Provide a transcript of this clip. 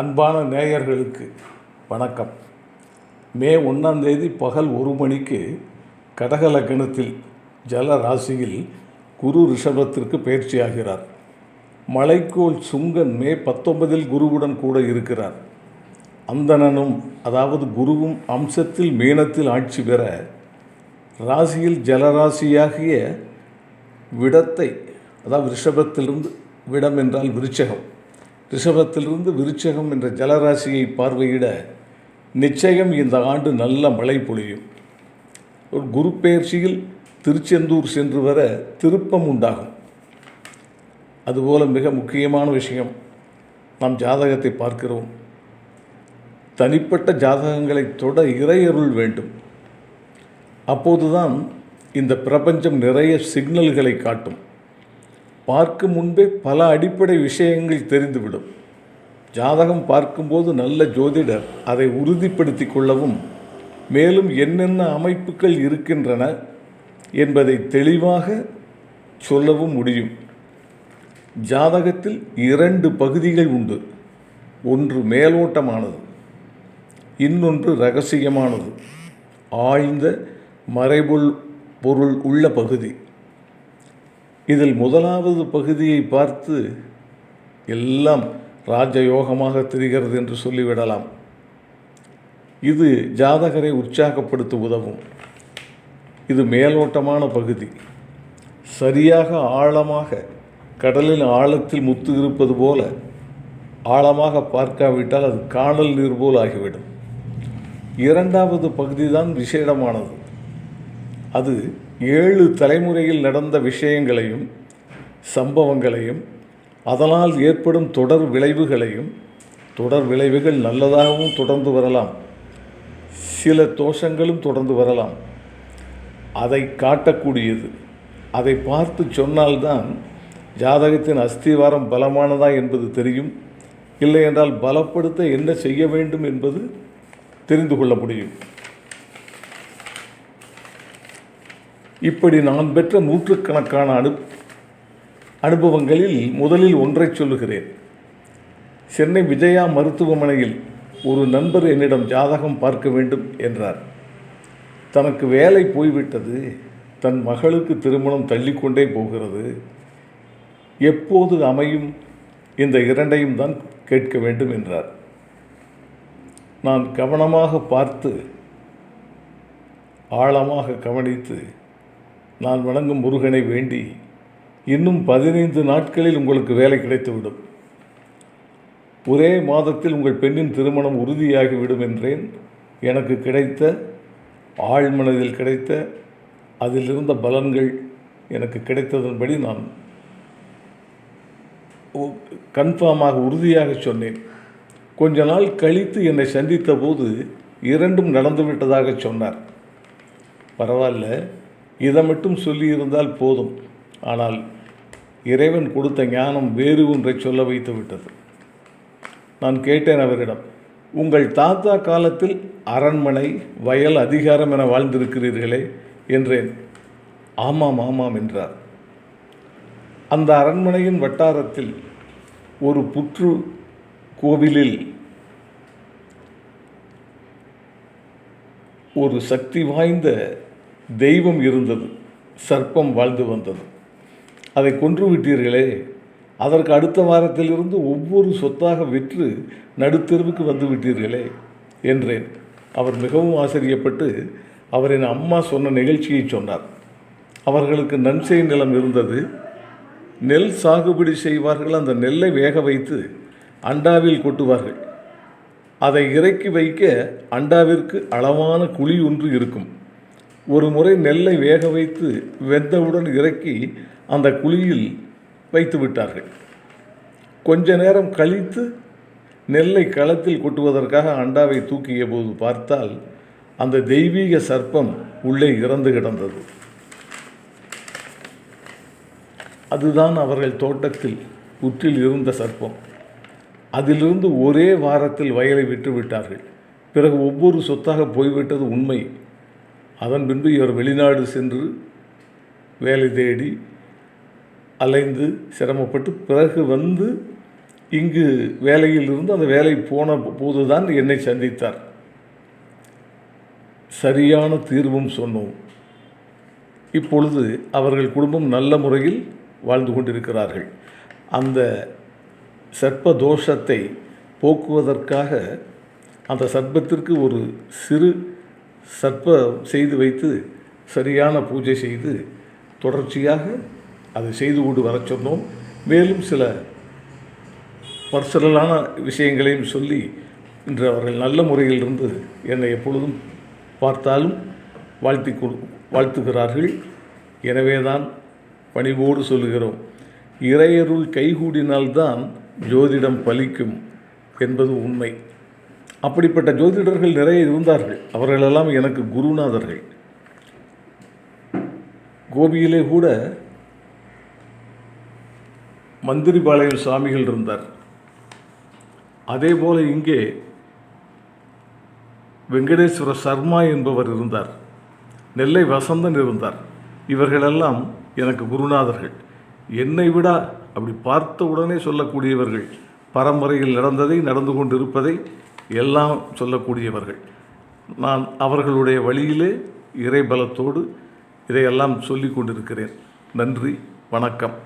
அன்பான நேயர்களுக்கு வணக்கம். மே 1 பகல் 1 மணிக்கு கடக லக்னத்தில் ஜல ராசியில் குரு ரிஷபத்திற்கு பயிற்சியாகிறார். மலைக்கோள் சுங்கன் மே 19 குருவுடன் கூட இருக்கிறார். அந்தணனும் அதாவது குருவும் அம்சத்தில் மீனத்தில் ஆட்சி பெற ராசியில் ஜலராசியாகிய விடத்தை, அதாவது ரிஷபத்திலிருந்து, விடம் என்றால் விருச்சகம், ரிஷபத்திலிருந்து விருச்சகம் என்ற ஜலராசியை பார்வையிட நிச்சயம் இந்த ஆண்டு நல்ல மழை பொழியும். ஒரு குரு பெயர்ச்சியில் திருச்செந்தூர் சென்று வர திருப்பம் உண்டாகும். அதுபோல் மிக முக்கியமான விஷயம், நாம் ஜாதகத்தை பார்க்கிறோம். தனிப்பட்ட ஜாதகங்களை தொட இறையருள் வேண்டும். அப்போதுதான் இந்த பிரபஞ்சம் நிறைய சிக்னல்களை காட்டும். பார்க்கும் முன்பே பல அடிப்படை விஷயங்கள் தெரிந்துவிடும். ஜாதகம் பார்க்கும்போது நல்ல ஜோதிடர் அதை உறுதிப்படுத்தி கொள்ளவும், மேலும் என்னென்ன அமைப்புகள் இருக்கின்றன என்பதை தெளிவாக சொல்லவும் முடியும். ஜாதகத்தில் 2 பகுதிகள் உண்டு. ஒன்று மேலோட்டமானது, இன்னொன்று இரகசியமானது, ஆழ்ந்த மறைபொருள் உள்ள பகுதி. இதில் முதலாவது பகுதியை பார்த்து எல்லாம் ராஜயோகமாக தெரிகிறது என்று சொல்லிவிடலாம். இது ஜாதகரை உற்சாகப்படுத்த உதவும். இது மேலோட்டமான பகுதி. சரியாக ஆழமாக கடலின் ஆழத்தில் முத்து இருப்பது போல ஆழமாக பார்க்காவிட்டால் அது காணல் நீர் போல் ஆகிவிடும். இரண்டாவது பகுதி தான் விசேடமானது. அது 7 தலைமுறையில் நடந்த விஷயங்களையும் சம்பவங்களையும் அதனால் ஏற்படும் தொடர் விளைவுகள் நல்லதாகவும் தொடர்ந்து வரலாம், சில தோஷங்களும் தொடர்ந்து வரலாம். அதை காட்டக்கூடியது. அதை பார்த்து சொன்னால்தான் ஜாதகத்தின் அஸ்திவாரம் பலமானதா என்பது தெரியும். இல்லை என்றால் பலப்படுத்த என்ன செய்ய வேண்டும் என்பது தெரிந்து கொள்ள முடியும். இப்படி நான் பெற்ற நூற்றுக்கணக்கான அனுபவங்களில் முதலில் ஒன்றை சொல்லுகிறேன். சென்னை விஜயா மருத்துவமனையில் ஒரு நண்பர் என்னிடம் ஜாதகம் பார்க்க வேண்டும் என்றார். தனக்கு வேலை போய்விட்டது, தன் மகளுக்கு திருமணம் தள்ளிக்கொண்டே போகிறது, எப்போது அமையும், இந்த 2ஐயும் தான் கேட்க வேண்டும் என்றார். நான் கவனமாக பார்த்து ஆழமாக கவனித்து நான் வணங்கும் முருகனை வேண்டி, இன்னும் 15 நாட்களில் உங்களுக்கு வேலை கிடைத்துவிடும், ஒரே மாதத்தில் உங்கள் பெண்ணின் திருமணம் உறுதியாகிவிடும் என்றேன். எனக்கு கிடைத்த ஆழ்மனதில் கிடைத்த அதிலிருந்த பலன்கள் எனக்கு கிடைத்ததன்படி நான் கன்ஃபார்மாக உறுதியாக சொன்னேன். கொஞ்ச நாள் கழித்து என்னை சந்தித்த போது 2ம் நடந்துவிட்டதாக சொன்னார். பரவாயில்ல, இதை மட்டும் சொல்லியிருந்தால் போதும். ஆனால் இறைவன் கொடுத்த ஞானம் வேறு ஒன்றை சொல்ல வைத்து விட்டது. நான் கேட்டேன் அவரிடம், உங்கள் தாத்தா காலத்தில் அரண்மனை, வயல், அதிகாரம் என வாழ்ந்திருக்கிறீர்களே என்றேன். ஆமாம் என்றார். அந்த அரண்மனையின் வட்டாரத்தில் ஒரு புற்று கோவிலில் ஒரு சக்தி வாய்ந்த தெய்வம் இருந்தது, சர்ப்பம் வாழ்ந்து வந்தது. அதை கொன்று விட்டீர்களே, அதற்கு அடுத்த வாரத்திலிருந்து ஒவ்வொரு சொத்தாக விற்று நடுத்தெருவுக்கு வந்து விட்டீர்களே என்றேன். அவர் மிகவும் ஆச்சரியப்பட்டு அவரின் அம்மா சொன்ன நிகழ்ச்சியை சொன்னார். அவர்களுக்கு நன்செய் நிலம் இருந்தது. நெல் சாகுபடி செய்வார்கள். அந்த நெல்லை வேக வைத்து அண்டாவில் கொட்டுவார்கள். அதை இறக்கி வைக்க அண்டாவிற்கு அளவான குழி ஒன்று இருக்கும். ஒரு முறை நெல்லை வேக வைத்து வெந்தவுடன் இறக்கி அந்த குழியில் வைத்து விட்டார்கள். கொஞ்ச நேரம் கழித்து நெல்லை களத்தில் கொட்டுவதற்காக அண்டாவை தூக்கிய போது பார்த்தால் அந்த தெய்வீக சர்ப்பம் உள்ளே இறந்து கிடந்தது. அதுதான் அவர்கள் தோட்டத்தில் புற்றில் இருந்த சர்ப்பம். அதிலிருந்து ஒரே வாரத்தில் வயலை விட்டு விட்டார்கள். பிறகு ஒவ்வொரு சொத்தாக போய்விட்டது உண்மை. அதன் பின்பு இவர் வெளிநாடு சென்று வேலை தேடி அலைந்து சிரமப்பட்டு பிறகு வந்து இங்கு வேலையில் இருந்து அந்த வேலை போன போதுதான் என்னை சந்தித்தார். சரியான தீர்வும் சொன்னோம். இப்பொழுது அவர்கள் குடும்பம் நல்ல முறையில் வாழ்ந்து கொண்டிருக்கிறார்கள். அந்த சர்ப்ப தோஷத்தை போக்குவதற்காக அந்த சர்ப்பத்திற்கு ஒரு சிறு சர்ப்பம் செய்து வைத்து சரியான பூஜை செய்து தொடர்ச்சியாக அதை செய்து கொண்டு வர சொன்னோம். மேலும் சில பர்சனலான விஷயங்களையும் சொல்லி இன்று அவர்கள் நல்ல முறையில் இருந்து என்னை எப்பொழுதும் பார்த்தாலும் வாழ்த்துகிறார்கள். எனவேதான் பணிவோடு சொல்லுகிறோம், இறையருள் கைகூடினால்தான் ஜோதிடம் பலிக்கும் என்பது உண்மை. அப்படிப்பட்ட ஜோதிடர்கள் நிறைய இருந்தார்கள். அவர்களெல்லாம் எனக்கு குருநாதர்கள். கோபியிலே கூட மந்திரிபாளையம் சுவாமிகள் இருந்தார். அதே போல இங்கே வெங்கடேஸ்வர சர்மா என்பவர் இருந்தார். நெல்லை வசந்தன் இருந்தார். இவர்களெல்லாம் எனக்கு குருநாதர்கள். என்னை விட அப்படி பார்த்த உடனே சொல்லக்கூடியவர்கள், பரம்பரையில் நடந்ததை, நடந்து கொண்டிருப்பதை எல்லாம் சொல்லக்கூடியவர்கள். நான் அவர்களுடைய வழியிலே இறை பலத்தோடு இதையெல்லாம் சொல்லி கொண்டிருக்கிறேன். நன்றி, வணக்கம்.